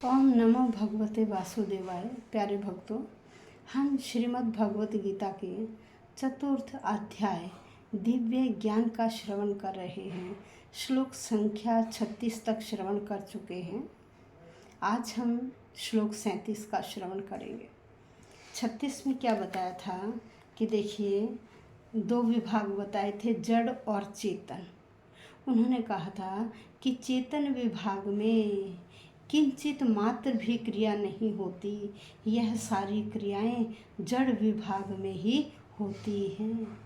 ओम नमो भगवते वासुदेवाय। प्यारे भक्तों, हम श्रीमद् भगवत गीता के चतुर्थ अध्याय दिव्य ज्ञान का श्रवण कर रहे हैं। श्लोक संख्या 36 तक श्रवण कर चुके हैं। आज हम श्लोक 37 का श्रवण करेंगे। 36 में क्या बताया था कि देखिए, दो विभाग बताए थे, जड़ और चेतन। उन्होंने कहा था कि चेतन विभाग में किंचित मात्र भी क्रिया नहीं होती, यह सारी क्रियाएं जड़ विभाग में ही होती हैं।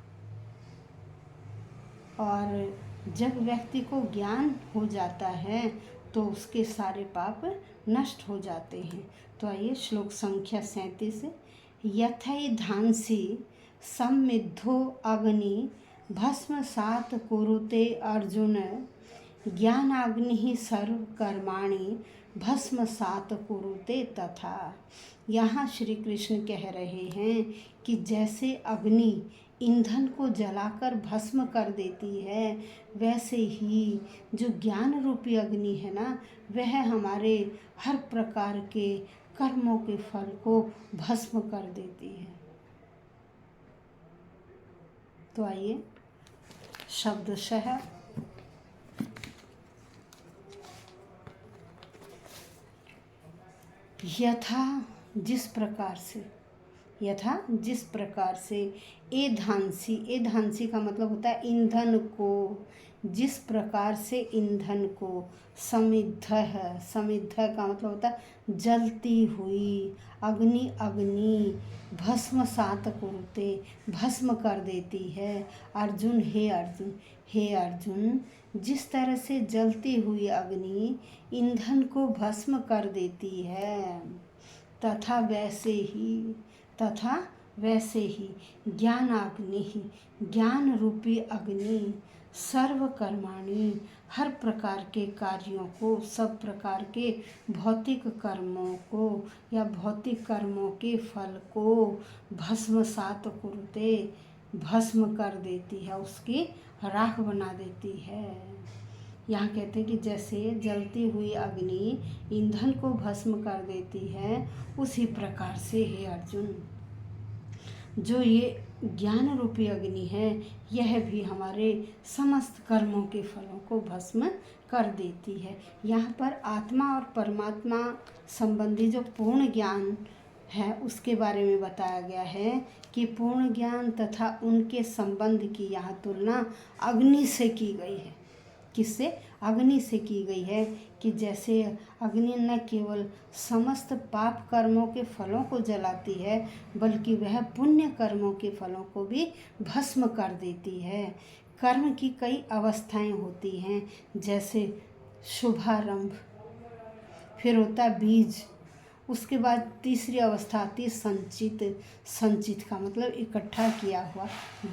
और जब व्यक्ति को ज्ञान हो जाता है तो उसके सारे पाप नष्ट हो जाते हैं। तो आइए श्लोक संख्या 37। यथै धांसी सम्मिद्धो अग्नि भस्मसात् कुरुते अर्जुन, ज्ञानाग्नि सर्वकर्माणि भस्मसात् कुरुते तथा। यहाँ श्री कृष्ण कह रहे हैं कि जैसे अग्नि ईंधन को जलाकर भस्म कर देती है, वैसे ही जो ज्ञान रूपी अग्नि है ना, वह हमारे हर प्रकार के कर्मों के फल को भस्म कर देती है। तो आइए शब्दशः यथा जिस प्रकार से ए धांसी का मतलब होता है ईंधन को, जिस प्रकार से ईंधन को समिद्ध का मतलब होता है जलती हुई, अग्नि भस्मसात् कुरुते भस्म कर देती है। अर्जुन हे अर्जुन, जिस तरह से जलती हुई अग्नि ईंधन को भस्म कर देती है, तथा वैसे ही ज्ञान रूपी अग्नि सर्वकर्माणि हर प्रकार के कार्यों को, सब प्रकार के भौतिक कर्मों को या भौतिक कर्मों के फल को भस्मसात् कुरुते भस्म कर देती है, उसकी राख बना देती है। यहाँ कहते हैं कि जैसे जलती हुई अग्नि ईंधन को भस्म कर देती है, उसी प्रकार से हे अर्जुन, जो ये ज्ञान रूपी अग्नि है, यह भी हमारे समस्त कर्मों के फलों को भस्म कर देती है। यहाँ पर आत्मा और परमात्मा संबंधी जो पूर्ण ज्ञान है उसके बारे में बताया गया है कि पूर्ण ज्ञान तथा उनके संबंध की यहाँ तुलना अग्नि से की गई है। किससे? अग्नि से की गई है कि जैसे अग्नि न केवल समस्त पाप कर्मों के फलों को जलाती है, बल्कि वह पुण्य कर्मों के फलों को भी भस्म कर देती है। कर्म की कई अवस्थाएं होती हैं, जैसे शुभारंभ, फिर होता बीज, उसके बाद तीसरी अवस्था आती है संचित का मतलब इकट्ठा किया हुआ।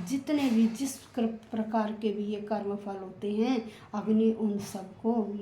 जितने भी जिस प्रकार के भी ये कर्म फल होते हैं, अग्नि उन सबको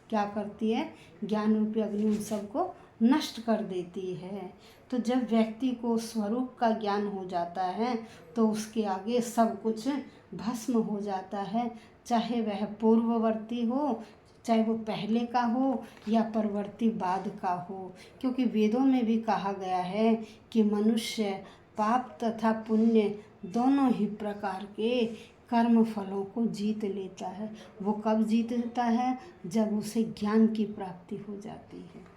क्या करती है? ज्ञान रूपी अग्नि उन सबको नष्ट कर देती है। तो जब व्यक्ति को स्वरूप का ज्ञान हो जाता है तो उसके आगे सब कुछ भस्म हो जाता है, चाहे वह पूर्ववर्ती हो, चाहे वो पहले का हो या परवर्ती बाद का हो। क्योंकि वेदों में भी कहा गया है कि मनुष्य पाप तथा पुण्य दोनों ही प्रकार के कर्म फलों को जीत लेता है। वो कब जीत लेता है? जब उसे ज्ञान की प्राप्ति हो जाती है।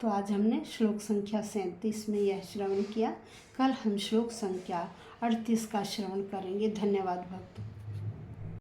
तो आज हमने श्लोक संख्या 37 में यह श्रवण किया। कल हम श्लोक संख्या 38 का श्रवण करेंगे। धन्यवाद भक्तों।